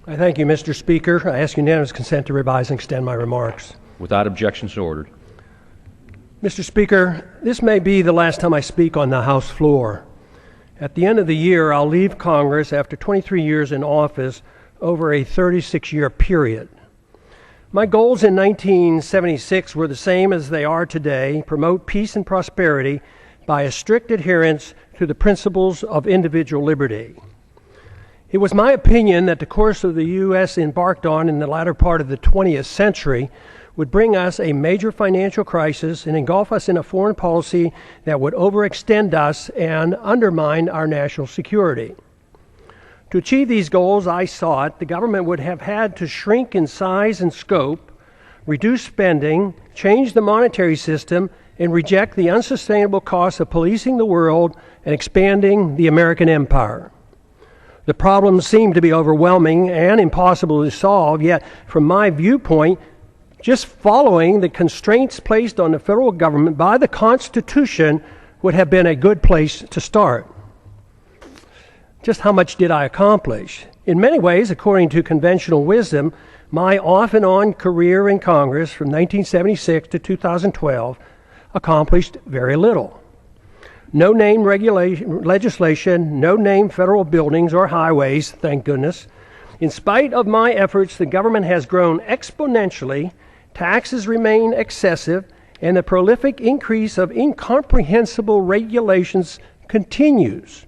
I thank you, Mr. Speaker. I ask unanimous consent to revise and extend my remarks. Without objection, so ordered. Mr. Speaker, this may be the last time I speak on the House floor. At the end of the year, I'll leave Congress after 23 years in office over a 36-year period. My goals in 1976 were the same as they are today: promote peace and prosperity by a strict adherence to the principles of individual liberty. It was my opinion that the course of the U.S. embarked on in the latter part of the 20th century would bring us a major financial crisis and engulf us in a foreign policy that would overextend us and undermine our national security. To achieve these goals, I sought the government would have had to shrink in size and scope, reduce spending, change the monetary system, and reject the unsustainable costs of policing the world and expanding the American empire. The problems seem to be overwhelming and impossible to solve, yet from my viewpoint, just following the constraints placed on the federal government by the Constitution would have been a good place to start. Just how much did I accomplish? In many ways, according to conventional wisdom, my off and on career in Congress from 1976 to 2012 accomplished very little. No name legislation, no name federal buildings or highways, thank goodness. In spite of my efforts, the government has grown exponentially, taxes remain excessive, and the prolific increase of incomprehensible regulations continues.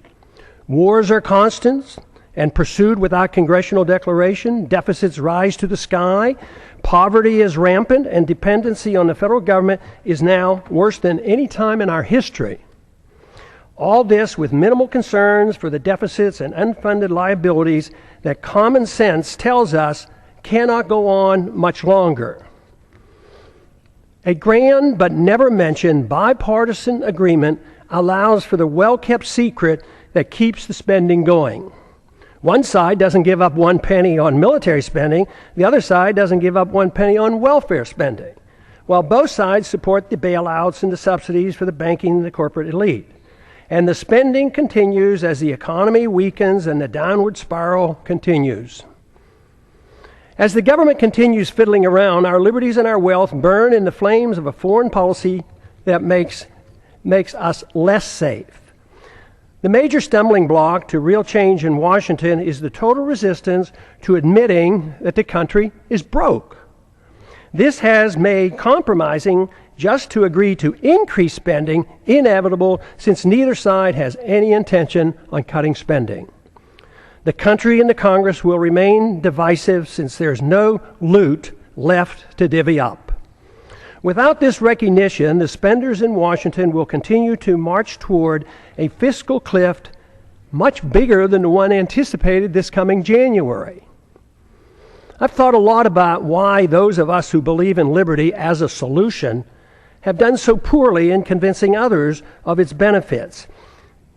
Wars are constant and pursued without congressional declaration. Deficits rise to the sky. Poverty is rampant, and dependency on the federal government is now worse than any time in our history. All this with minimal concerns for the deficits and unfunded liabilities that common sense tells us cannot go on much longer. A grand but never mentioned bipartisan agreement allows for the well-kept secret that keeps the spending going. One side doesn't give up 1 penny on military spending, the other side doesn't give up 1 penny on welfare spending, while both sides support the bailouts and the subsidies for the banking and the corporate elite. And the spending continues as the economy weakens and the downward spiral continues. As the government continues fiddling around, our liberties and our wealth burn in the flames of a foreign policy that makes us less safe. The major stumbling block to real change in Washington is the total resistance to admitting that the country is broke. This has made compromising just to agree to increase spending inevitable, since neither side has any intention on cutting spending. The country and the Congress will remain divisive since there's no loot left to divvy up. Without this recognition, the spenders in Washington will continue to march toward a fiscal cliff much bigger than the one anticipated this coming January. I've thought a lot about why those of us who believe in liberty as a solution have done so poorly in convincing others of its benefits.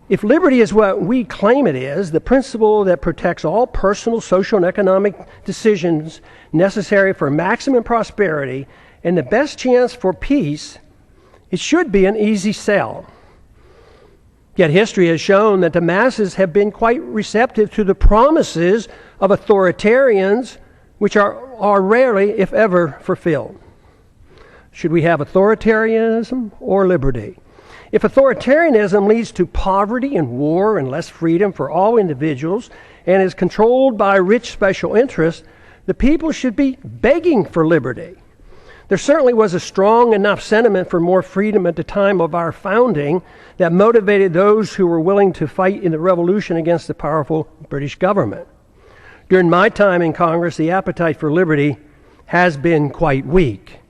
If liberty is what we claim it is, the principle that protects all personal, social, and economic decisions necessary for maximum prosperity and the best chance for peace, it should be an easy sell. Yet history has shown that the masses have been quite receptive to the promises of authoritarians, which are rarely, if ever, fulfilled. Should we have authoritarianism or liberty? If authoritarianism leads to poverty and war and less freedom for all individuals and is controlled by rich special interests, the people should be begging for liberty. There certainly was a strong enough sentiment for more freedom at the time of our founding that motivated those who were willing to fight in the revolution against the powerful British government. During my time in Congress, the appetite for liberty has been quite weak.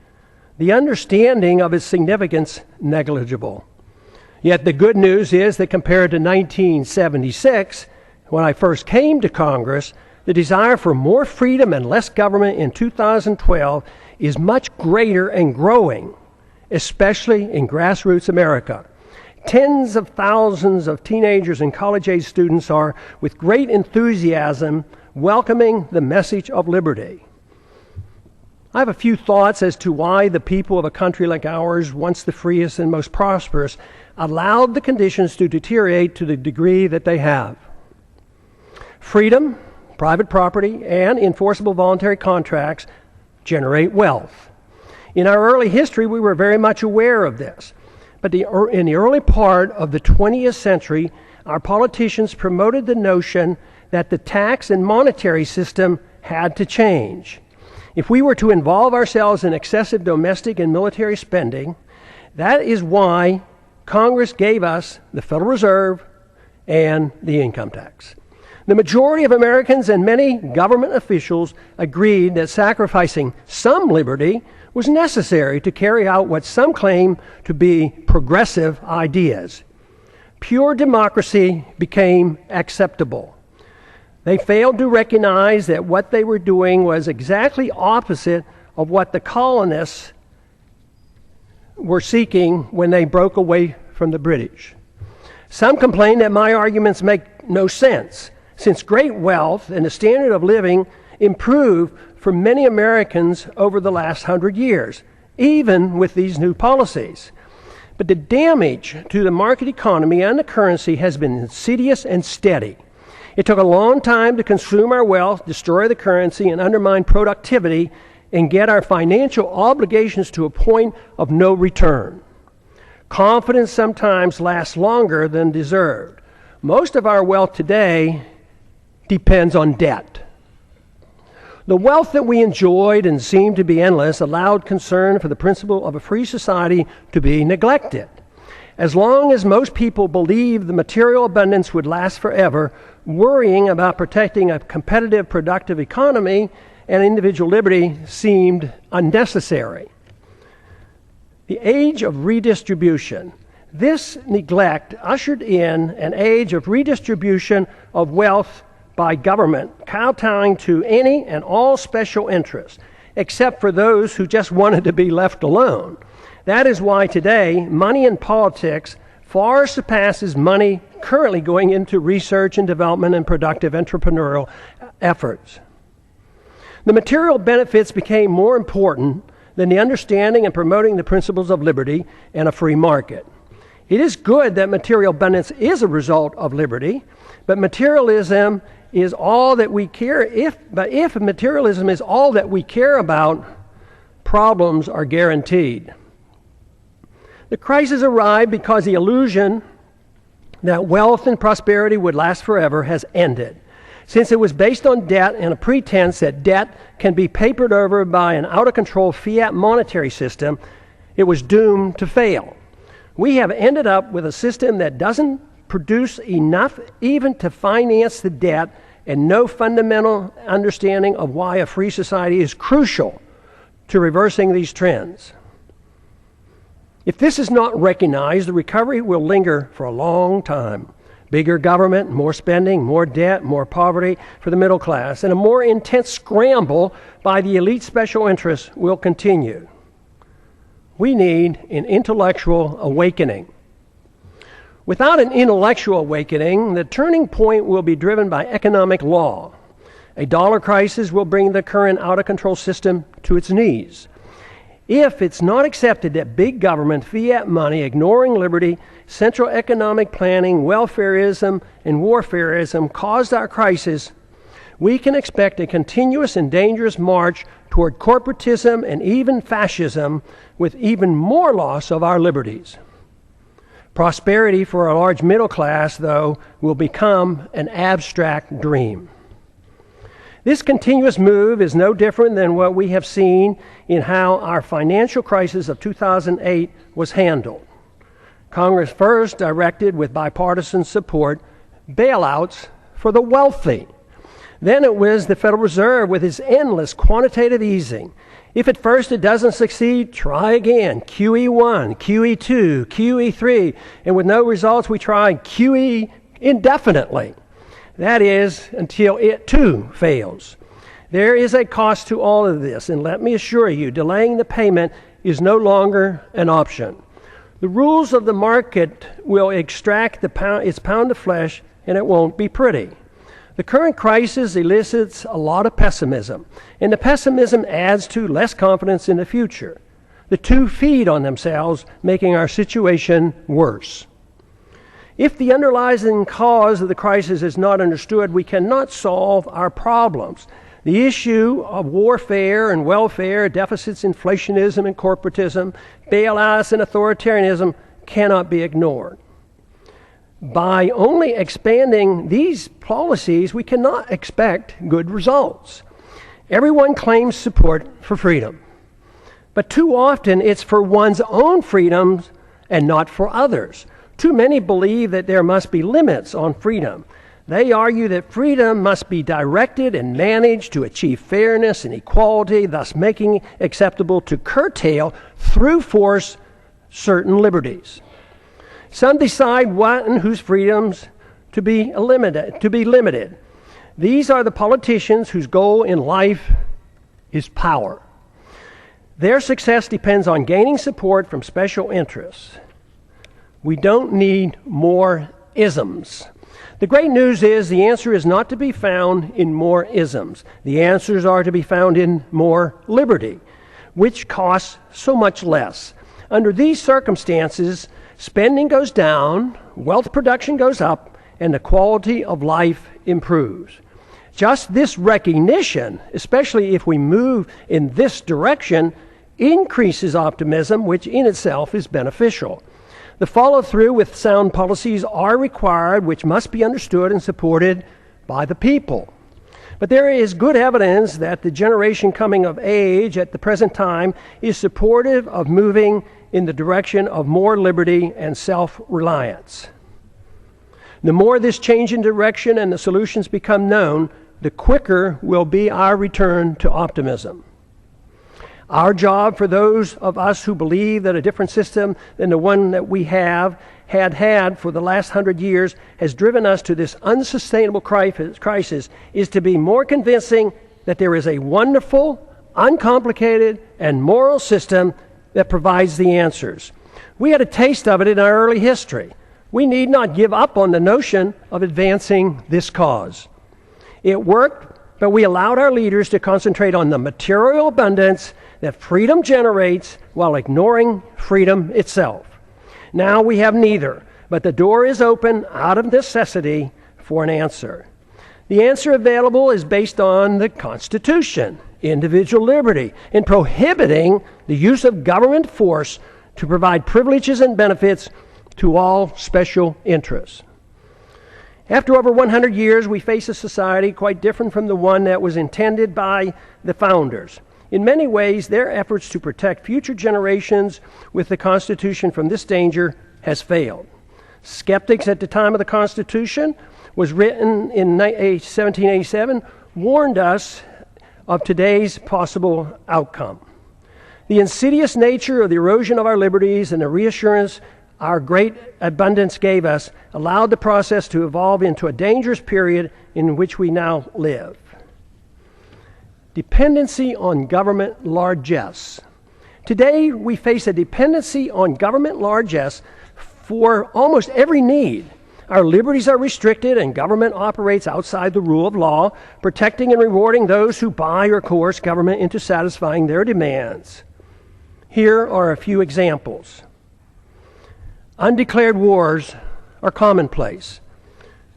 The understanding of its significance negligible. Yet the good news is that compared to 1976, when I first came to Congress, the desire for more freedom and less government in 2012 is much greater and growing, especially in grassroots America. Tens of thousands of teenagers and college-age students are, with great enthusiasm, welcoming the message of liberty. I have a few thoughts as to why the people of a country like ours, once the freest and most prosperous, allowed the conditions to deteriorate to the degree that they have. Freedom, private property, and enforceable voluntary contracts generate wealth. In our early history, we were very much aware of this. But in the early part of the 20th century, our politicians promoted the notion that the tax and monetary system had to change. If we were to involve ourselves in excessive domestic and military spending, that is why Congress gave us the Federal Reserve and the income tax. The majority of Americans and many government officials agreed that sacrificing some liberty was necessary to carry out what some claim to be progressive ideas. Pure democracy became acceptable. They failed to recognize that what they were doing was exactly opposite of what the colonists were seeking when they broke away from the British. Some complain that my arguments make no sense, since great wealth and the standard of living improved for many Americans over the last 100 years, even with these new policies. But the damage to the market economy and the currency has been insidious and steady. It took a long time to consume our wealth, destroy the currency, and undermine productivity, and get our financial obligations to a point of no return. Confidence sometimes lasts longer than deserved. Most of our wealth today depends on debt. The wealth that we enjoyed and seemed to be endless allowed concern for the principle of a free society to be neglected. As long as most people believed the material abundance would last forever, worrying about protecting a competitive, productive economy and individual liberty seemed unnecessary. The age of redistribution. This neglect ushered in an age of redistribution of wealth by government, kowtowing to any and all special interests, except for those who just wanted to be left alone. That is why today, money in politics far surpasses money currently going into research and development and productive entrepreneurial efforts. The material benefits became more important than the understanding and promoting the principles of liberty and a free market. It is good that material abundance is a result of liberty, but materialism is all that we care. If materialism is all that we care about, problems are guaranteed. The crisis arrived because the illusion that wealth and prosperity would last forever has ended. Since it was based on debt and a pretense that debt can be papered over by an out-of-control fiat monetary system, it was doomed to fail. We have ended up with a system that doesn't produce enough even to finance the debt, and no fundamental understanding of why a free society is crucial to reversing these trends. If this is not recognized, the recovery will linger for a long time. Bigger government, more spending, more debt, more poverty for the middle class, and a more intense scramble by the elite special interests will continue. We need an intellectual awakening. Without an intellectual awakening, the turning point will be driven by economic law. A dollar crisis will bring the current out-of-control system to its knees. If it's not accepted that big government, fiat money, ignoring liberty, central economic planning, welfareism, and warfareism caused our crisis, we can expect a continuous and dangerous march toward corporatism and even fascism, with even more loss of our liberties. Prosperity for a large middle class, though, will become an abstract dream. This continuous move is no different than what we have seen in how our financial crisis of 2008 was handled. Congress first directed, with bipartisan support, bailouts for the wealthy. Then it was the Federal Reserve with its endless quantitative easing. If at first it doesn't succeed, try again. QE1, QE2, QE3, and with no results, we try QE indefinitely. That is, until it too fails. There is a cost to all of this, and let me assure you, delaying the payment is no longer an option. The rules of the market will extract its pound of flesh, and it won't be pretty. The current crisis elicits a lot of pessimism, and the pessimism adds to less confidence in the future. The two feed on themselves, making our situation worse. If the underlying cause of the crisis is not understood, we cannot solve our problems. The issue of warfare and welfare, deficits, inflationism, and corporatism, bailouts, and authoritarianism cannot be ignored. By only expanding these policies, we cannot expect good results. Everyone claims support for freedom, but too often it's for one's own freedoms and not for others. Too many believe that there must be limits on freedom. They argue that freedom must be directed and managed to achieve fairness and equality, thus making it acceptable to curtail through force certain liberties. Some decide what and whose freedoms to be limited. These are the politicians whose goal in life is power. Their success depends on gaining support from special interests. We don't need more isms. The great news is the answer is not to be found in more isms. The answers are to be found in more liberty, which costs so much less. Under these circumstances, spending goes down, wealth production goes up, and the quality of life improves. Just this recognition, especially if we move in this direction, increases optimism, which in itself is beneficial. The follow-through with sound policies are required, which must be understood and supported by the people. But there is good evidence that the generation coming of age at the present time is supportive of moving in the direction of more liberty and self-reliance. The more this change in direction and the solutions become known, the quicker will be our return to optimism. Our job, for those of us who believe that a different system than the one that we had for the last 100 years has driven us to this unsustainable crisis, is to be more convincing that there is a wonderful, uncomplicated, and moral system that provides the answers. We had a taste of it in our early history. We need not give up on the notion of advancing this cause. It worked, but we allowed our leaders to concentrate on the material abundance that freedom generates while ignoring freedom itself. Now we have neither, but the door is open out of necessity for an answer. The answer available is based on the Constitution, individual liberty, in prohibiting the use of government force to provide privileges and benefits to all special interests. After over 100 years, we face a society quite different from the one that was intended by the founders. In many ways, their efforts to protect future generations with the Constitution from this danger has failed. Skeptics at the time of the Constitution, was written in 1787, warned us of today's possible outcome. The insidious nature of the erosion of our liberties and the reassurance our great abundance gave us allowed the process to evolve into a dangerous period in which we now live. Dependency on government largesse. Today, we face a dependency on government largesse for almost every need. Our liberties are restricted and government operates outside the rule of law, protecting and rewarding those who buy or coerce government into satisfying their demands. Here are a few examples. Undeclared wars are commonplace.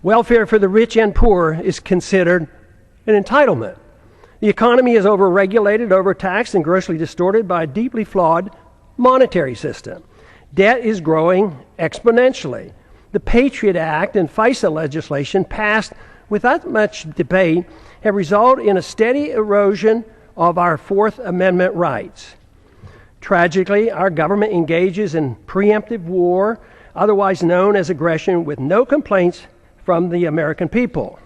Welfare for the rich and poor is considered an entitlement. The economy is overregulated, overtaxed, and grossly distorted by a deeply flawed monetary system. Debt is growing exponentially. The Patriot Act and FISA legislation passed without much debate have resulted in a steady erosion of our Fourth Amendment rights. Tragically, our government engages in preemptive war, otherwise known as aggression, with no complaints from the American people.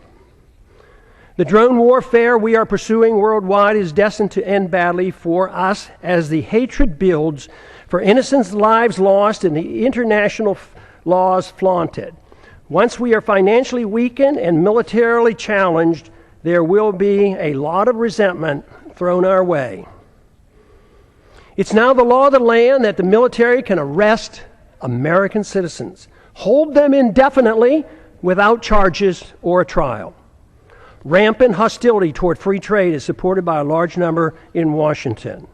The drone warfare we are pursuing worldwide is destined to end badly for us as the hatred builds, for innocent lives lost and the international laws flaunted. Once we are financially weakened and militarily challenged, there will be a lot of resentment thrown our way. It's now the law of the land that the military can arrest American citizens, hold them indefinitely without charges or a trial. Rampant hostility toward free trade is supported by a large number in Washington.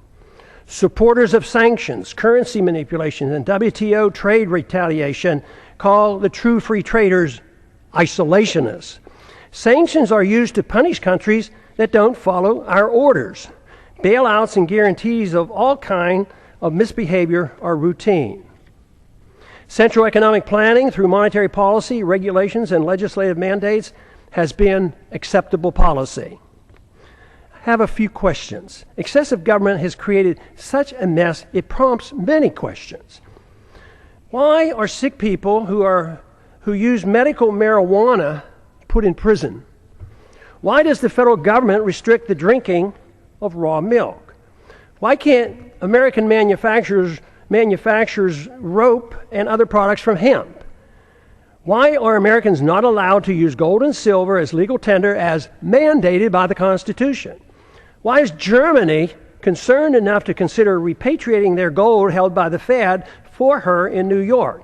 Supporters of sanctions, currency manipulation, and WTO trade retaliation call the true free traders isolationists. Sanctions are used to punish countries that don't follow our orders. Bailouts and guarantees of all kinds of misbehavior are routine. Central economic planning through monetary policy, regulations, and legislative mandates has been acceptable policy. I have a few questions. Excessive government has created such a mess, it prompts many questions. Why are sick people who use medical marijuana put in prison? Why does the federal government restrict the drinking of raw milk? Why can't American manufacturers rope and other products from hemp? Why are Americans not allowed to use gold and silver as legal tender as mandated by the Constitution? Why is Germany concerned enough to consider repatriating their gold held by the Fed for her in New York?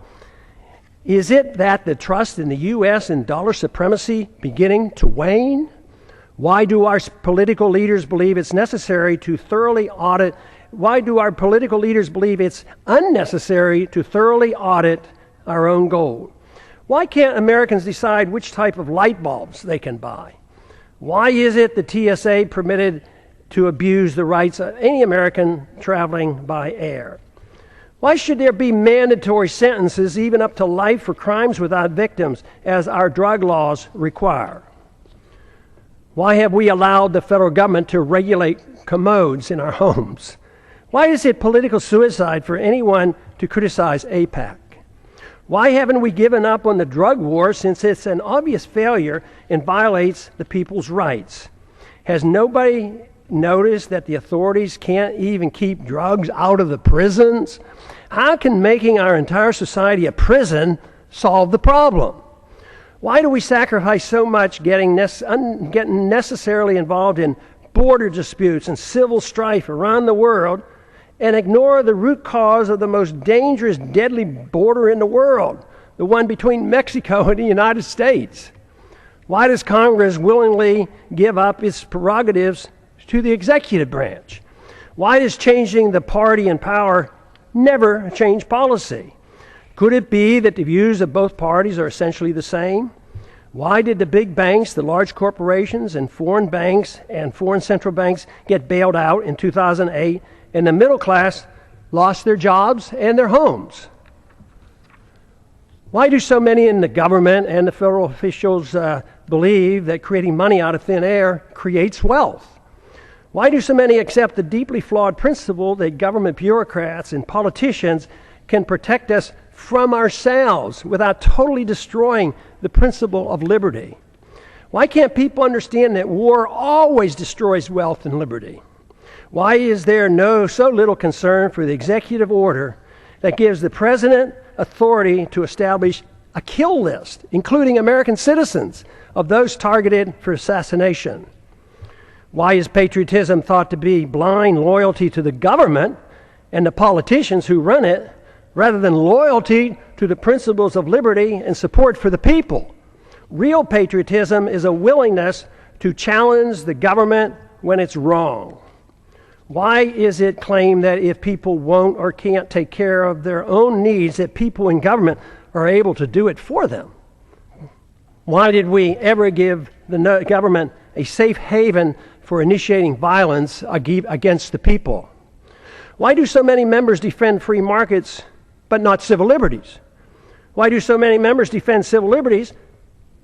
Is it that the trust in the U.S. and dollar supremacy beginning to wane? Why do our political leaders believe it's necessary to thoroughly audit? Why do our political leaders believe it's unnecessary to thoroughly audit our own gold? Why can't Americans decide which type of light bulbs they can buy? Why is it the TSA permitted to abuse the rights of any American traveling by air? Why should there be mandatory sentences, even up to life, for crimes without victims, as our drug laws require? Why have we allowed the federal government to regulate commodes in our homes? Why is it political suicide for anyone to criticize AIPAC? Why haven't we given up on the drug war, since it's an obvious failure and violates the people's rights? Has nobody noticed that the authorities can't even keep drugs out of the prisons? How can making our entire society a prison solve the problem? Why do we sacrifice so much getting necessarily involved in border disputes and civil strife around the world and ignore the root cause of the most dangerous, deadly border in the world, the one between Mexico and the United States? Why does Congress willingly give up its prerogatives to the executive branch? Why does changing the party in power never change policy? Could it be that the views of both parties are essentially the same? Why did the big banks, the large corporations, and foreign banks and foreign central banks get bailed out in 2008, and the middle class lost their jobs and their homes? Why do so many in the government and the federal officials believe that creating money out of thin air creates wealth? Why do so many accept the deeply flawed principle that government bureaucrats and politicians can protect us from ourselves without totally destroying the principle of liberty? Why can't people understand that war always destroys wealth and liberty? Why is there so little concern for the executive order that gives the president authority to establish a kill list, including American citizens, of those targeted for assassination? Why is patriotism thought to be blind loyalty to the government and the politicians who run it, rather than loyalty to the principles of liberty and support for the people? Real patriotism is a willingness to challenge the government when it's wrong. Why is it claimed that if people won't or can't take care of their own needs, that people in government are able to do it for them? Why did we ever give the government a safe haven for initiating violence against the people? Why do so many members defend free markets but not civil liberties? Why do so many members defend civil liberties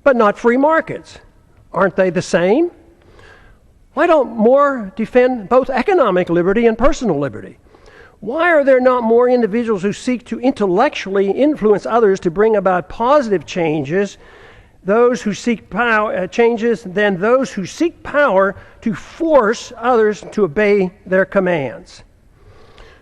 but not free markets? Aren't they the same? Why don't more defend both economic liberty and personal liberty? Why are there not more individuals who seek to intellectually influence others to bring about positive changes, those who seek changes, than those who seek power to force others to obey their commands?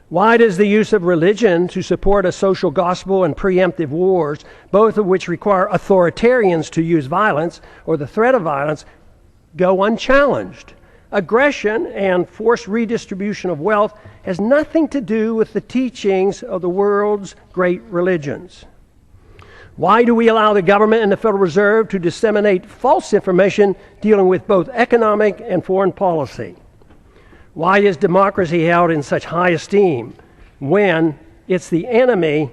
Why does the use of religion to support a social gospel and preemptive wars, both of which require authoritarians to use violence or the threat of violence, go unchallenged? Aggression and forced redistribution of wealth has nothing to do with the teachings of the world's great religions. Why do we allow the government and the Federal Reserve to disseminate false information dealing with both economic and foreign policy? Why is democracy held in such high esteem when it's the enemy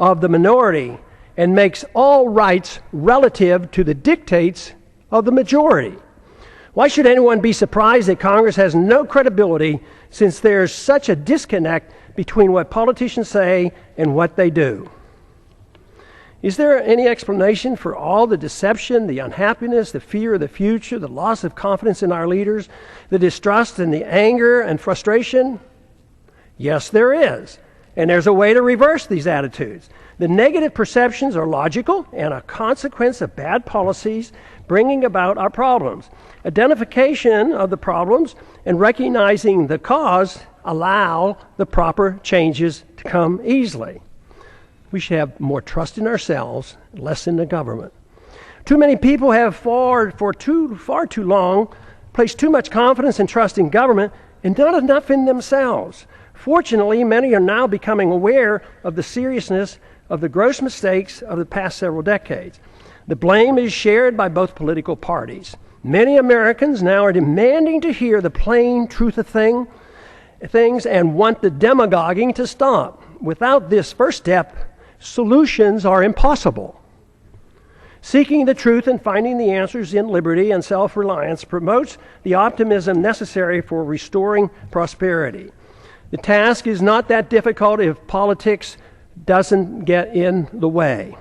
of the minority and makes all rights relative to the dictates of the majority. Why should anyone be surprised that Congress has no credibility since there's such a disconnect between what politicians say and what they do? Is there any explanation for all the deception, the unhappiness, the fear of the future, the loss of confidence in our leaders, the distrust and the anger and frustration? Yes, there is. And there's a way to reverse these attitudes. The negative perceptions are logical and a consequence of bad policies bringing about our problems. Identification of the problems and recognizing the cause allow the proper changes to come easily. We should have more trust in ourselves, less in the government. Too many people have far too long placed too much confidence and trust in government and not enough in themselves. Fortunately, many are now becoming aware of the seriousness of the gross mistakes of the past several decades. The blame is shared by both political parties. Many Americans now are demanding to hear the plain truth of things and want the demagoguing to stop. Without this first step, solutions are impossible. Seeking the truth and finding the answers in liberty and self-reliance promotes the optimism necessary for restoring prosperity. The task is not that difficult if politics doesn't get in the way.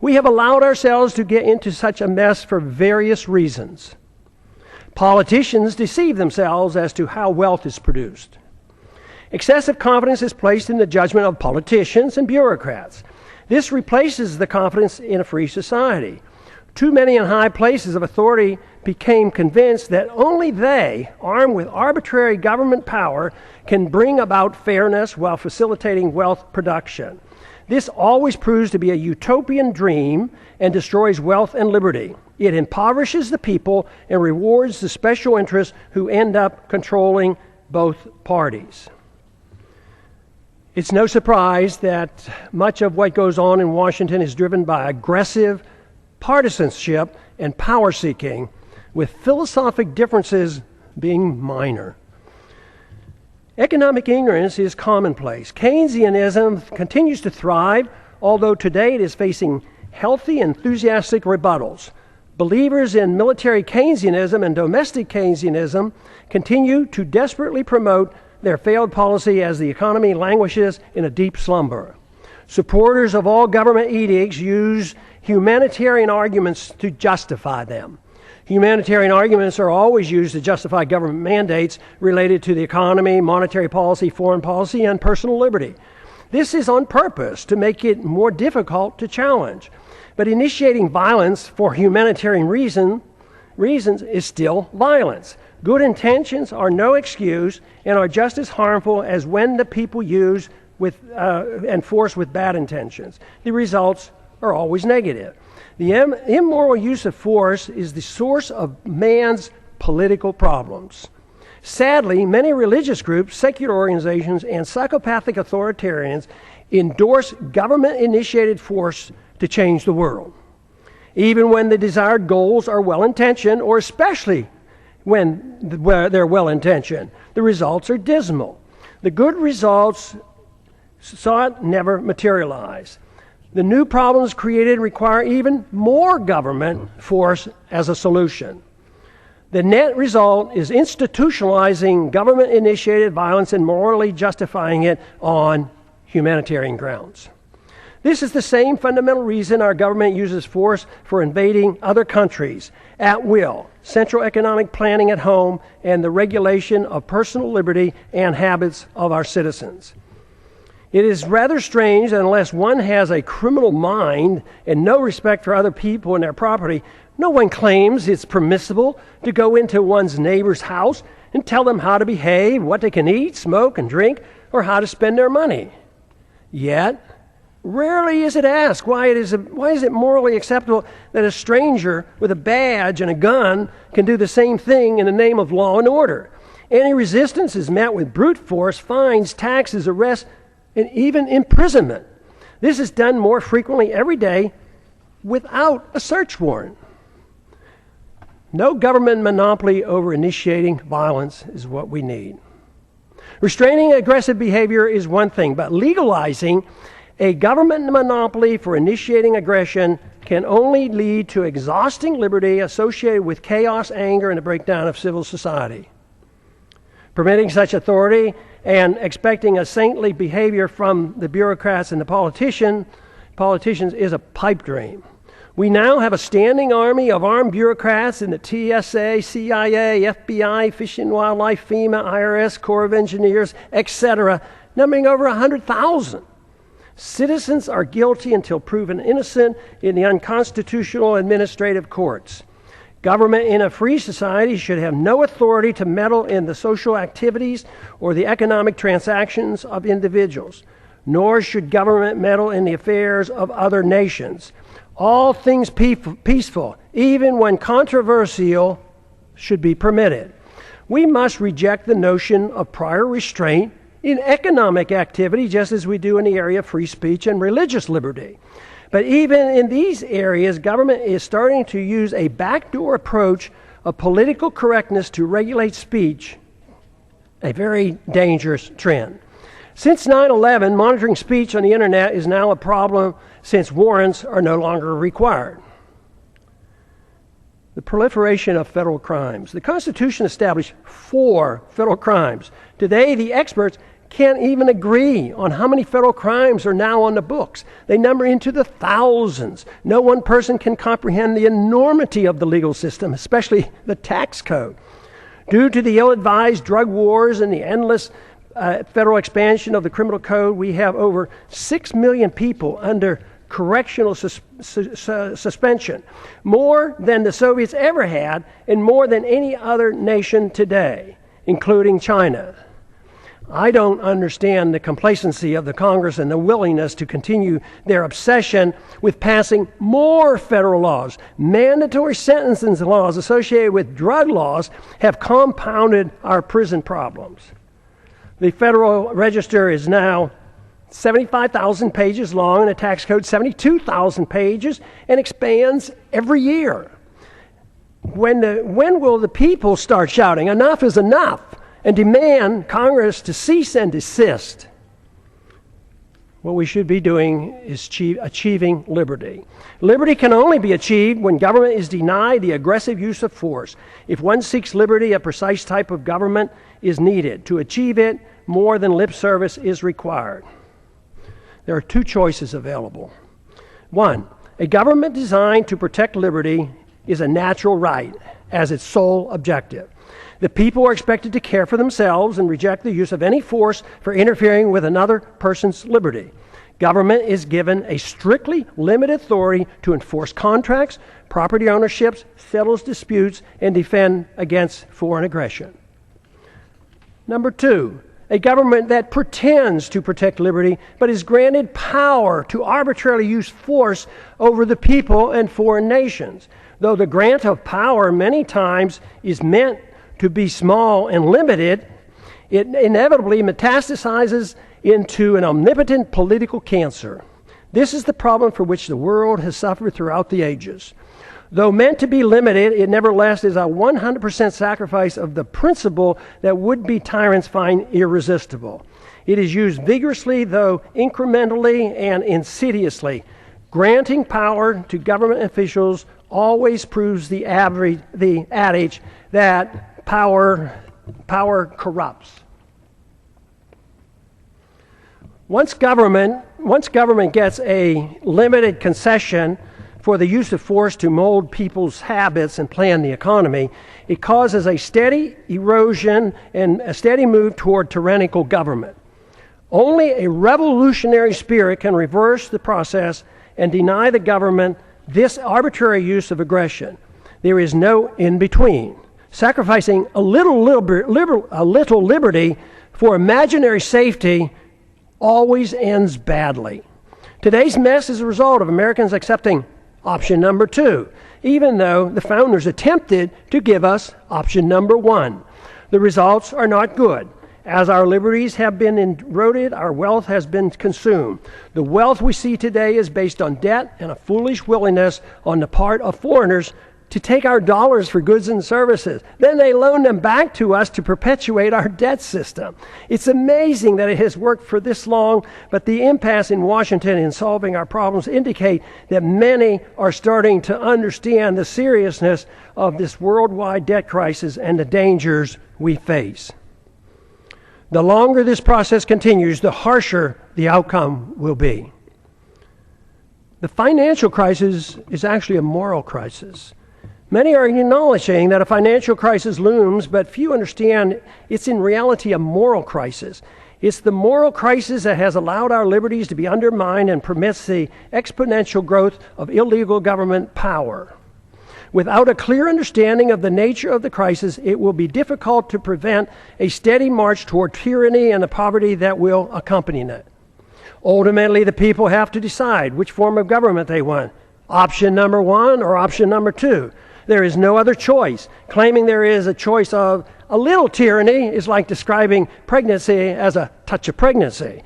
We have allowed ourselves to get into such a mess for various reasons. Politicians deceive themselves as to how wealth is produced. Excessive confidence is placed in the judgment of politicians and bureaucrats. This replaces the confidence in a free society. Too many in high places of authority became convinced that only they, armed with arbitrary government power, can bring about fairness while facilitating wealth production. This always proves to be a utopian dream and destroys wealth and liberty. It impoverishes the people and rewards the special interests who end up controlling both parties. It's no surprise that much of what goes on in Washington is driven by aggressive partisanship and power seeking, with philosophic differences being minor. Economic ignorance is commonplace. Keynesianism continues to thrive, although today it is facing healthy, enthusiastic rebuttals. Believers in military Keynesianism and domestic Keynesianism continue to desperately promote their failed policy as the economy languishes in a deep slumber. Supporters of all government edicts use humanitarian arguments to justify them. Humanitarian arguments are always used to justify government mandates related to the economy, monetary policy, foreign policy, and personal liberty. This is on purpose to make it more difficult to challenge. But initiating violence for humanitarian reasons is still violence. Good intentions are no excuse and are just as harmful as when the people use and force with bad intentions. The results are always negative. The immoral use of force is the source of man's political problems. Sadly, many religious groups, secular organizations, and psychopathic authoritarians endorse government-initiated force to change the world. Even when the desired goals are well-intentioned, or especially when they're well-intentioned, the results are dismal. The good results sought never materialize. The new problems created require even more government force as a solution. The net result is institutionalizing government-initiated violence and morally justifying it on humanitarian grounds. This is the same fundamental reason our government uses force for invading other countries at will, central economic planning at home, and the regulation of personal liberty and habits of our citizens. It is rather strange that unless one has a criminal mind and no respect for other people and their property, no one claims it's permissible to go into one's neighbor's house and tell them how to behave, what they can eat, smoke, and drink, or how to spend their money. Yet, rarely is it asked why is it morally acceptable that a stranger with a badge and a gun can do the same thing in the name of law and order. Any resistance is met with brute force, fines, taxes, arrests, and even imprisonment. This is done more frequently every day without a search warrant. No government monopoly over initiating violence is what we need. Restraining aggressive behavior is one thing, but legalizing A government monopoly for initiating aggression can only lead to exhausting liberty associated with chaos, anger, and a breakdown of civil society. Permitting such authority and expecting a saintly behavior from the bureaucrats and the politicians is a pipe dream. We now have a standing army of armed bureaucrats in the TSA, CIA, FBI, Fish and Wildlife, FEMA, IRS, Corps of Engineers, etc., numbering over 100,000. Citizens are guilty until proven innocent in the unconstitutional administrative courts. Government in a free society should have no authority to meddle in the social activities or the economic transactions of individuals, nor should government meddle in the affairs of other nations. All things peaceful, even when controversial, should be permitted. We must reject the notion of prior restraint in economic activity, just as we do in the area of free speech and religious liberty. But even in these areas, government is starting to use a backdoor approach of political correctness to regulate speech, a very dangerous trend. Since 9/11, monitoring speech on the internet is now a problem since warrants are no longer required. The proliferation of federal crimes. The Constitution established 4 federal crimes. Today, the experts can't even agree on how many federal crimes are now on the books. They number into the thousands. No one person can comprehend the enormity of the legal system, especially the tax code. Due to the ill-advised drug wars and the endless federal expansion of the criminal code, we have over 6 million people under correctional suspension, more than the Soviets ever had and more than any other nation today, including China. I don't understand the complacency of the Congress and the willingness to continue their obsession with passing more federal laws. Mandatory sentencing laws associated with drug laws have compounded our prison problems. The Federal Register is now 75,000 pages long and the tax code 72,000 pages and expands every year. When will the people start shouting, "Enough is enough," and demand Congress to cease and desist? What we should be doing is achieving liberty. Liberty can only be achieved when government is denied the aggressive use of force. If one seeks liberty, a precise type of government is needed. To achieve it, more than lip service is required. There are 2 choices available. 1, a government designed to protect liberty is a natural right as its sole objective. The people are expected to care for themselves and reject the use of any force for interfering with another person's liberty. Government is given a strictly limited authority to enforce contracts, property ownerships, settle disputes, and defend against foreign aggression. Number 2, a government that pretends to protect liberty but is granted power to arbitrarily use force over the people and foreign nations. Though the grant of power many times is meant to be small and limited, it inevitably metastasizes into an omnipotent political cancer. This is the problem for which the world has suffered throughout the ages. Though meant to be limited, it nevertheless is a 100% sacrifice of the principle that would-be tyrants find irresistible. It is used vigorously, though incrementally and insidiously. Granting power to government officials always proves the adage that power corrupts. Once government gets a limited concession for the use of force to mold people's habits and plan the economy, it causes a steady erosion and a steady move toward tyrannical government. Only a revolutionary spirit can reverse the process and deny the government this arbitrary use of aggression. There is no in-between. Sacrificing a little liberty for imaginary safety always ends badly. Today's mess is a result of Americans accepting option number 2, even though the founders attempted to give us option number 1. The results are not good. As our liberties have been eroded, our wealth has been consumed. The wealth we see today is based on debt and a foolish willingness on the part of foreigners to take our dollars for goods and services. Then they loan them back to us to perpetuate our debt system. It's amazing that it has worked for this long, but the impasse in Washington in solving our problems indicate that many are starting to understand the seriousness of this worldwide debt crisis and the dangers we face. The longer this process continues, the harsher the outcome will be. The financial crisis is actually a moral crisis. Many are acknowledging that a financial crisis looms, but few understand it's in reality a moral crisis. It's the moral crisis that has allowed our liberties to be undermined and permits the exponential growth of illegal government power. Without a clear understanding of the nature of the crisis, it will be difficult to prevent a steady march toward tyranny and the poverty that will accompany it. Ultimately, the people have to decide which form of government they want. Option number 1 or option number 2. There is no other choice. Claiming there is a choice of a little tyranny is like describing pregnancy as a touch of pregnancy.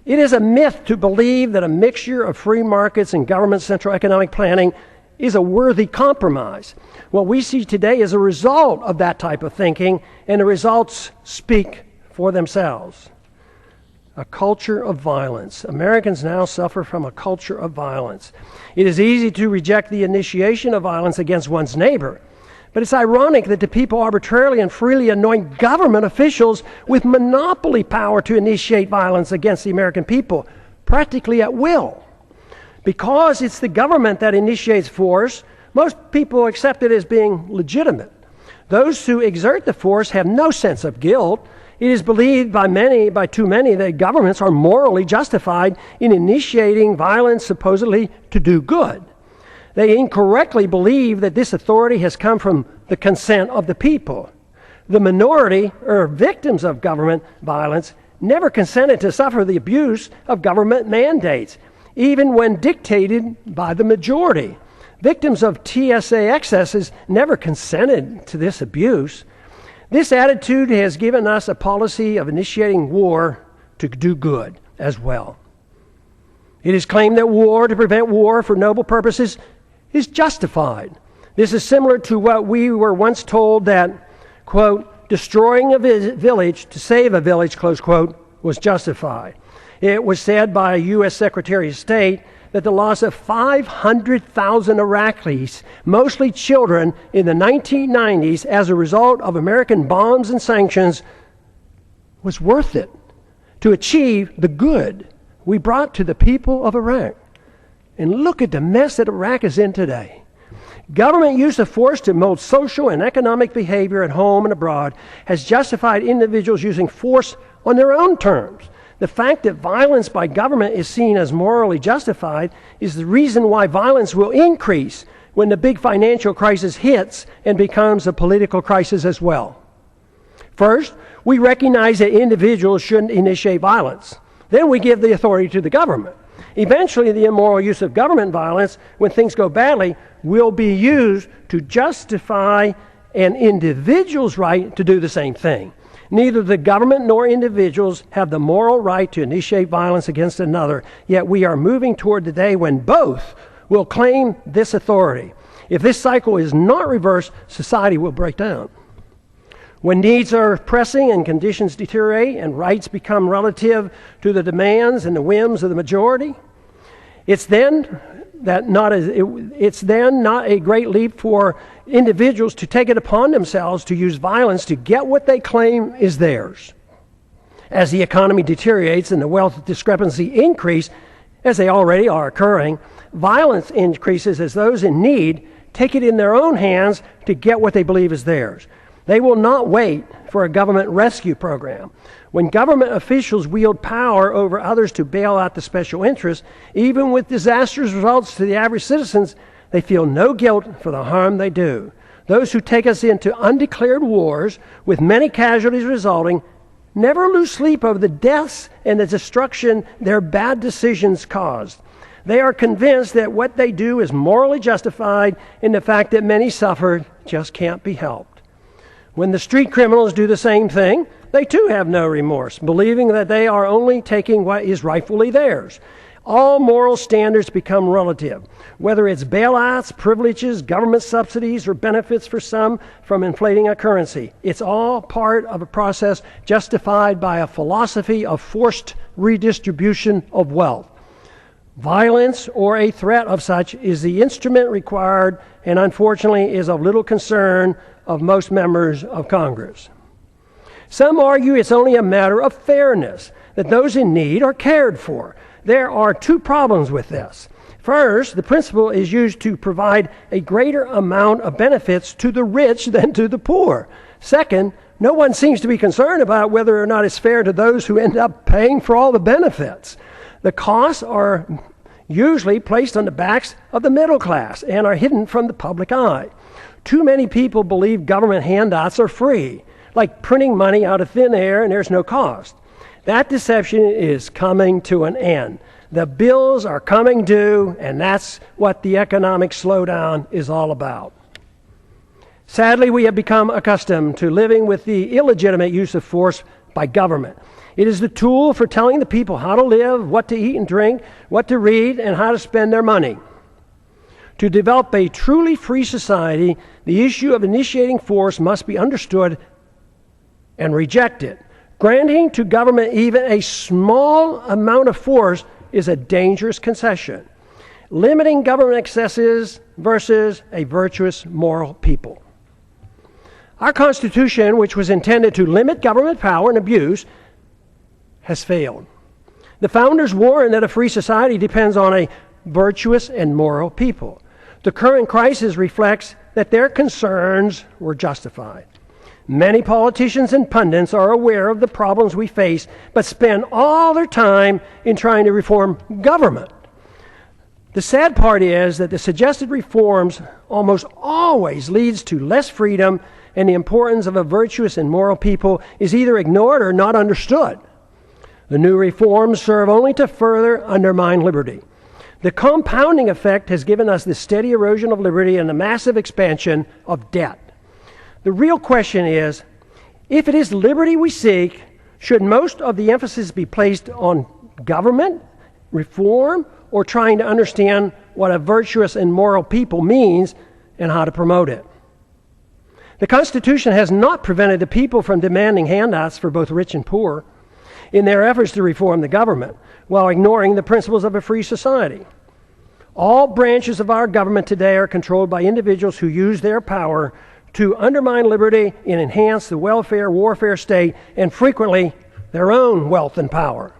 It is a myth to believe that a mixture of free markets and government central economic planning is a worthy compromise. What we see today is a result of that type of thinking, and the results speak for themselves. A culture of violence. Americans now suffer from a culture of violence. It is easy to reject the initiation of violence against one's neighbor, but it's ironic that the people arbitrarily and freely anoint government officials with monopoly power to initiate violence against the American people, practically at will. Because it's the government that initiates force, most people accept it as being legitimate. Those who exert the force have no sense of guilt. It is believed by too many, that governments are morally justified in initiating violence supposedly to do good. They incorrectly believe that this authority has come from the consent of the people. The minority, or victims of government violence, never consented to suffer the abuse of government mandates, even when dictated by the majority. Victims of TSA excesses never consented to this abuse. This attitude has given us a policy of initiating war to do good as well. It is claimed that war to prevent war for noble purposes is justified. This is similar to what we were once told that, quote, destroying a village to save a village, close quote, was justified. It was said by a U.S. Secretary of State that the loss of 500,000 Iraqis, mostly children, in the 1990s as a result of American bombs and sanctions was worth it to achieve the good we brought to the people of Iraq. And look at the mess that Iraq is in today. Government use of force to mold social and economic behavior at home and abroad has justified individuals using force on their own terms. The fact that violence by government is seen as morally justified is the reason why violence will increase when the big financial crisis hits and becomes a political crisis as well. First, we recognize that individuals shouldn't initiate violence. Then we give the authority to the government. Eventually, the immoral use of government violence, when things go badly, will be used to justify an individual's right to do the same thing. Neither the government nor individuals have the moral right to initiate violence against another, yet we are moving toward the day when both will claim this authority. If this cycle is not reversed, society will break down. When needs are pressing and conditions deteriorate and rights become relative to the demands and the whims of the majority, it's then not a great leap for individuals to take it upon themselves to use violence to get what they claim is theirs. As the economy deteriorates and the wealth discrepancy increase, as they already are occurring, violence increases as those in need take it in their own hands to get what they believe is theirs. They will not wait for a government rescue program. When government officials wield power over others to bail out the special interests, even with disastrous results to the average citizens, they feel no guilt for the harm they do. Those who take us into undeclared wars, with many casualties resulting, never lose sleep over the deaths and the destruction their bad decisions caused. They are convinced that what they do is morally justified, and the fact that many suffered just can't be helped. When the street criminals do the same thing, they too have no remorse, believing that they are only taking what is rightfully theirs. All moral standards become relative, whether it's bailouts, privileges, government subsidies, or benefits for some from inflating a currency. It's all part of a process justified by a philosophy of forced redistribution of wealth. Violence or a threat of such is the instrument required and unfortunately is of little concern of most members of Congress. Some argue it's only a matter of fairness, that those in need are cared for. There are two problems with this. First, the principle is used to provide a greater amount of benefits to the rich than to the poor. Second, no one seems to be concerned about whether or not it's fair to those who end up paying for all the benefits. The costs are usually placed on the backs of the middle class and are hidden from the public eye. Too many people believe government handouts are free, like printing money out of thin air and there's no cost. That deception is coming to an end. The bills are coming due, and that's what the economic slowdown is all about. Sadly, we have become accustomed to living with the illegitimate use of force by government. It is the tool for telling the people how to live, what to eat and drink, what to read, and how to spend their money. To develop a truly free society, the issue of initiating force must be understood and rejected. Granting to government even a small amount of force is a dangerous concession. Limiting government excesses versus a virtuous moral people. Our Constitution, which was intended to limit government power and abuse, has failed. The founders warned that a free society depends on a virtuous and moral people. The current crisis reflects that their concerns were justified. Many politicians and pundits are aware of the problems we face, but spend all their time in trying to reform government. The sad part is that the suggested reforms almost always leads to less freedom, and the importance of a virtuous and moral people is either ignored or not understood. The new reforms serve only to further undermine liberty. The compounding effect has given us the steady erosion of liberty and the massive expansion of debt. The real question is, if it is liberty we seek, should most of the emphasis be placed on government, reform, or trying to understand what a virtuous and moral people means and how to promote it? The Constitution has not prevented the people from demanding handouts for both rich and poor in their efforts to reform the government, while ignoring the principles of a free society. All branches of our government today are controlled by individuals who use their power to undermine liberty and enhance the welfare warfare state, and frequently their own wealth and power.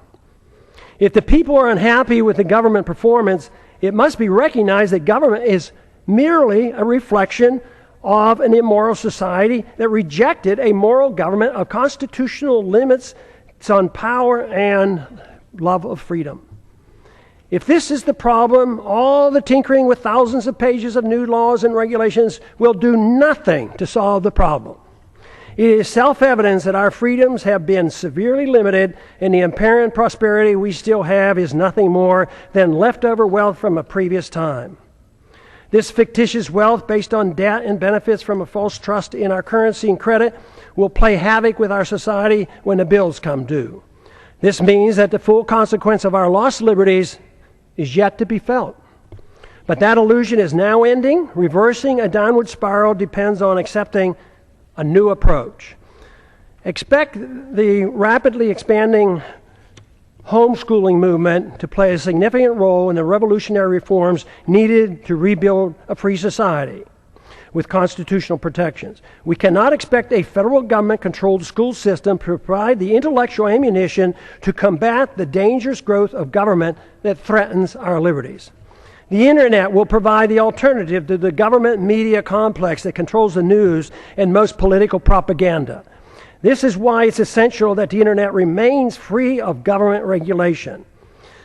If the people are unhappy with the government performance, it must be recognized that government is merely a reflection of an immoral society that rejected a moral government of constitutional limits on power and love of freedom. If this is the problem, all the tinkering with thousands of pages of new laws and regulations will do nothing to solve the problem. It is self-evident that our freedoms have been severely limited, and the apparent prosperity we still have is nothing more than leftover wealth from a previous time. This fictitious wealth based on debt and benefits from a false trust in our currency and credit will play havoc with our society when the bills come due. This means that the full consequence of our lost liberties is yet to be felt. But that illusion is now ending. Reversing a downward spiral depends on accepting a new approach. Expect the rapidly expanding homeschooling movement to play a significant role in the revolutionary reforms needed to rebuild a free society with constitutional protections. We cannot expect a federal government-controlled school system to provide the intellectual ammunition to combat the dangerous growth of government that threatens our liberties. The internet will provide the alternative to the government media complex that controls the news and most political propaganda. This is why it's essential that the internet remains free of government regulation.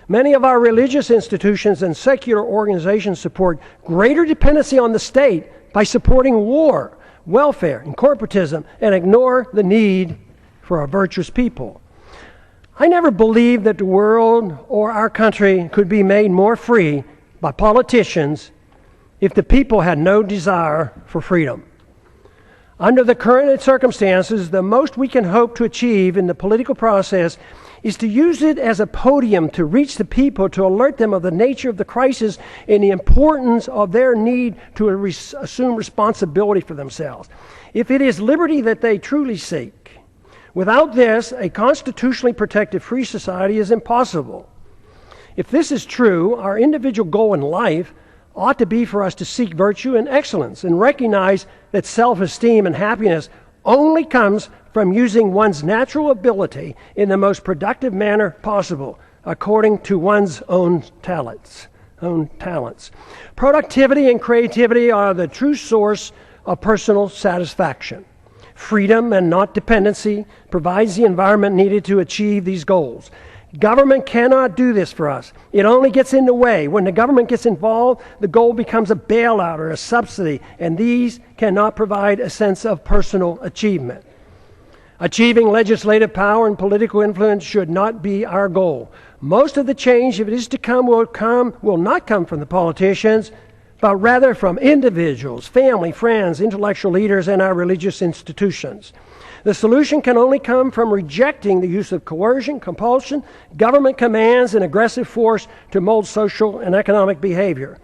Many of our religious institutions and secular organizations support greater dependency on the state by supporting war, welfare, and corporatism, and ignore the need for a virtuous people. I never believed that the world or our country could be made more free by politicians if the people had no desire for freedom. Under the current circumstances, the most we can hope to achieve in the political process is to use it as a podium to reach the people, to alert them of the nature of the crisis and the importance of their need to assume responsibility for themselves. If it is liberty that they truly seek, without this, a constitutionally protected free society is impossible. If this is true, our individual goal in life ought to be for us to seek virtue and excellence and recognize that self-esteem and happiness only comes from using one's natural ability in the most productive manner possible, according to one's own talents. Productivity and creativity are the true source of personal satisfaction. Freedom and not dependency provides the environment needed to achieve these goals. Government cannot do this for us. It only gets in the way. When the government gets involved, the goal becomes a bailout or a subsidy, and these cannot provide a sense of personal achievement. Achieving legislative power and political influence should not be our goal. Most of the change, if it is to come, will not come from the politicians, but rather from individuals, family, friends, intellectual leaders, and our religious institutions. The solution can only come from rejecting the use of coercion, compulsion, government commands, and aggressive force to mold social and economic behavior.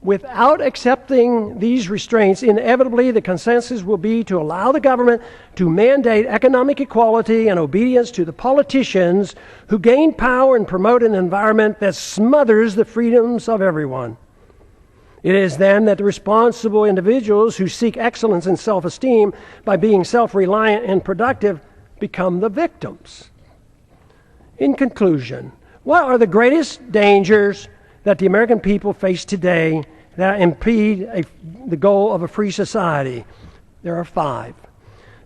Without accepting these restraints, inevitably the consensus will be to allow the government to mandate economic equality and obedience to the politicians who gain power and promote an environment that smothers the freedoms of everyone. It is then that the responsible individuals who seek excellence and self-esteem by being self-reliant and productive become the victims. In conclusion, what are the greatest dangers that the American people face today that impede the goal of a free society? There are 5.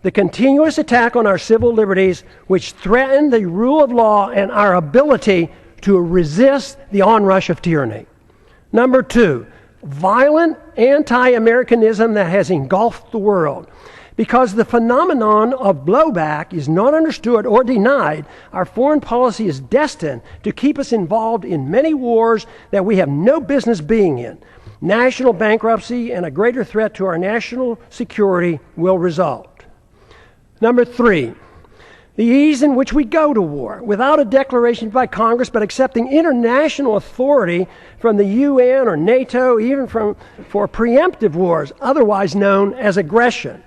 The continuous attack on our civil liberties, which threaten the rule of law and our ability to resist the onrush of tyranny. Number 2, violent anti-Americanism that has engulfed the world. Because the phenomenon of blowback is not understood or denied, our foreign policy is destined to keep us involved in many wars that we have no business being in. National bankruptcy and a greater threat to our national security will result. Number 3, the ease in which we go to war, without a declaration by Congress, but accepting international authority from the UN or NATO, even for preemptive wars, otherwise known as aggression.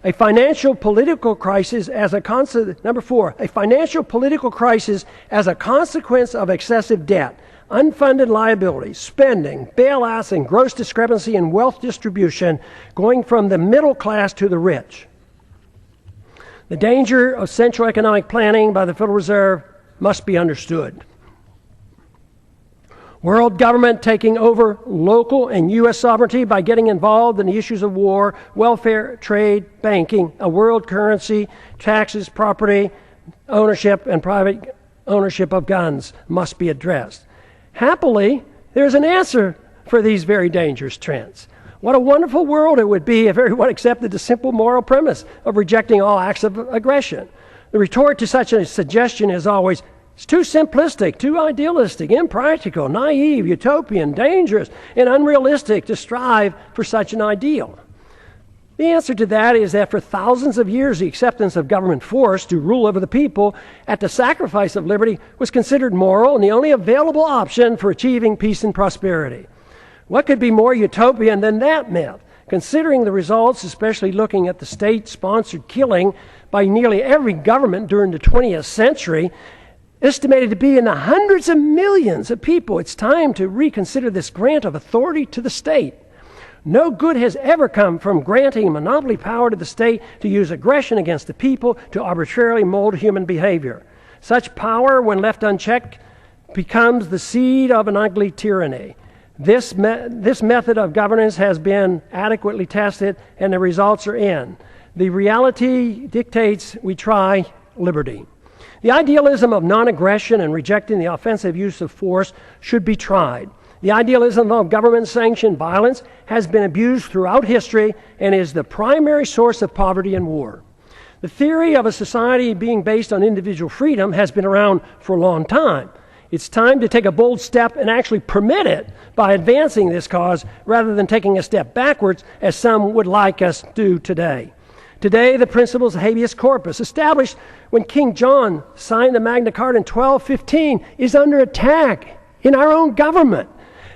A financial political crisis as a Number 4, a financial political crisis as a consequence of excessive debt, unfunded liabilities, spending, bailouts, and gross discrepancy in wealth distribution, going from the middle class to the rich. The danger of central economic planning by the Federal Reserve must be understood. World government taking over local and U.S. sovereignty by getting involved in the issues of war, welfare, trade, banking, a world currency, taxes, property, ownership, and private ownership of guns must be addressed. Happily, there's an answer for these very dangerous trends. What a wonderful world it would be if everyone accepted the simple moral premise of rejecting all acts of aggression. The retort to such a suggestion is always, it's too simplistic, too idealistic, impractical, naive, utopian, dangerous, and unrealistic to strive for such an ideal. The answer to that is that for thousands of years, the acceptance of government force to rule over the people at the sacrifice of liberty was considered moral and the only available option for achieving peace and prosperity. What could be more utopian than that myth? Considering the results, especially looking at the state-sponsored killing by nearly every government during the 20th century, estimated to be in the hundreds of millions of people, it's time to reconsider this grant of authority to the state. No good has ever come from granting monopoly power to the state to use aggression against the people to arbitrarily mold human behavior. Such power, when left unchecked, becomes the seed of an ugly tyranny. This method of governance has been adequately tested, and the results are in. The reality dictates we try liberty. The idealism of non-aggression and rejecting the offensive use of force should be tried. The idealism of government-sanctioned violence has been abused throughout history and is the primary source of poverty and war. The theory of a society being based on individual freedom has been around for a long time. It's time to take a bold step and actually permit it by advancing this cause rather than taking a step backwards as some would like us to do today. Today, the principles of habeas corpus, established when King John signed the Magna Carta in 1215, is under attack in our own government.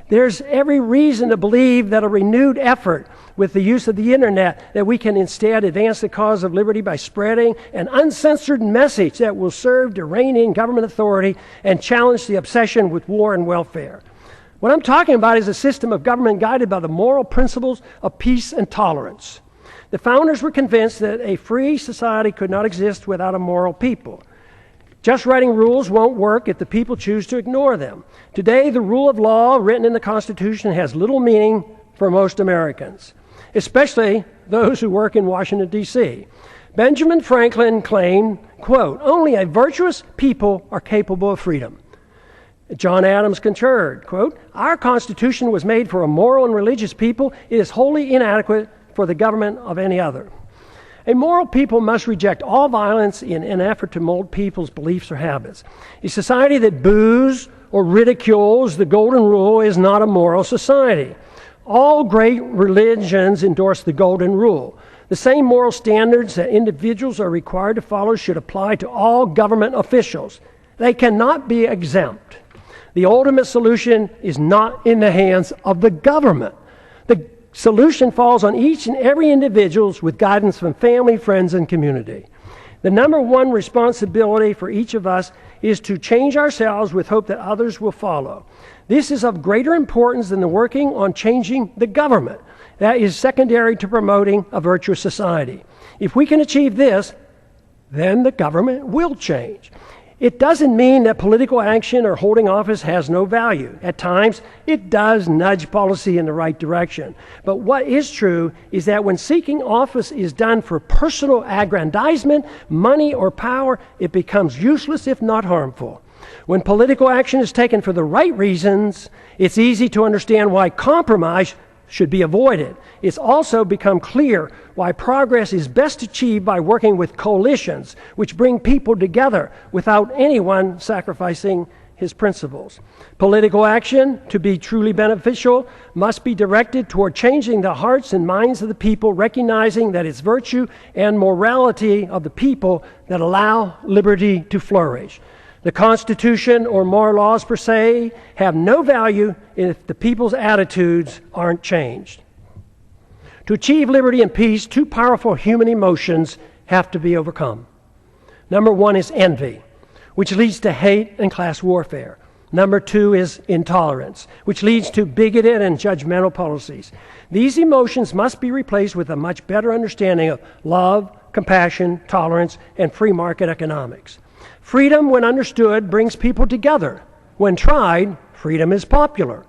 There's every reason to believe that a renewed effort with the use of the internet, that we can instead advance the cause of liberty by spreading an uncensored message that will serve to rein in government authority and challenge the obsession with war and welfare. What I'm talking about is a system of government guided by the moral principles of peace and tolerance. The founders were convinced that a free society could not exist without a moral people. Just writing rules won't work if the people choose to ignore them. Today, the rule of law written in the Constitution has little meaning for most Americans, especially those who work in Washington, D.C. Benjamin Franklin claimed, quote, "Only a virtuous people are capable of freedom." John Adams concurred, quote, "Our Constitution was made for a moral and religious people. It is wholly inadequate for the government of any other." A moral people must reject all violence in an effort to mold people's beliefs or habits. A society that boos or ridicules the golden rule is not a moral society. All great religions endorse the golden rule. The same moral standards that individuals are required to follow should apply to all government officials. They cannot be exempt. The ultimate solution is not in the hands of the government. The solution falls on each and every individual with guidance from family, friends, and community. The number one responsibility for each of us is to change ourselves with hope that others will follow. This is of greater importance than the working on changing the government. That is secondary to promoting a virtuous society. If we can achieve this, then the government will change. It doesn't mean that political action or holding office has no value. At times, it does nudge policy in the right direction. But what is true is that when seeking office is done for personal aggrandizement, money, or power, it becomes useless if not harmful. When political action is taken for the right reasons, it's easy to understand why compromise should be avoided. It's also become clear why progress is best achieved by working with coalitions, which bring people together without anyone sacrificing his principles. Political action, to be truly beneficial, must be directed toward changing the hearts and minds of the people, recognizing that it's virtue and morality of the people that allow liberty to flourish. The Constitution or moral laws per se have no value if the people's attitudes aren't changed. To achieve liberty and peace, two powerful human emotions have to be overcome. Number one is envy, which leads to hate and class warfare. Number two is intolerance, which leads to bigoted and judgmental policies. These emotions must be replaced with a much better understanding of love, compassion, tolerance, and free market economics. Freedom, when understood, brings people together. When tried, freedom is popular.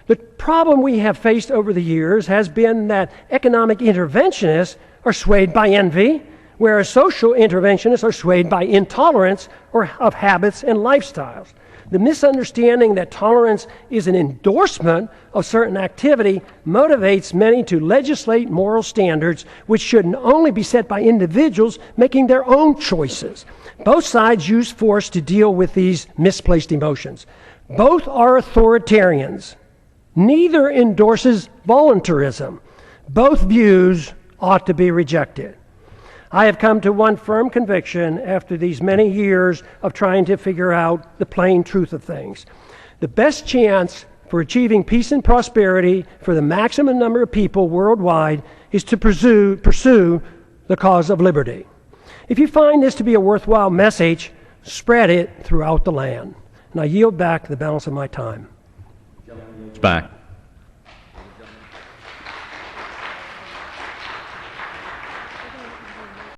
The problem we have faced over the years has been that economic interventionists are swayed by envy, whereas social interventionists are swayed by intolerance or of habits and lifestyles. The misunderstanding that tolerance is an endorsement of certain activity motivates many to legislate moral standards which should only be set by individuals making their own choices. Both sides use force to deal with these misplaced emotions. Both are authoritarians. Neither endorses voluntarism. Both views ought to be rejected. I have come to one firm conviction after these many years of trying to figure out the plain truth of things. The best chance for achieving peace and prosperity for the maximum number of people worldwide is to pursue the cause of liberty. If you find this to be a worthwhile message, spread it throughout the land. And I yield back the balance of my time. Back.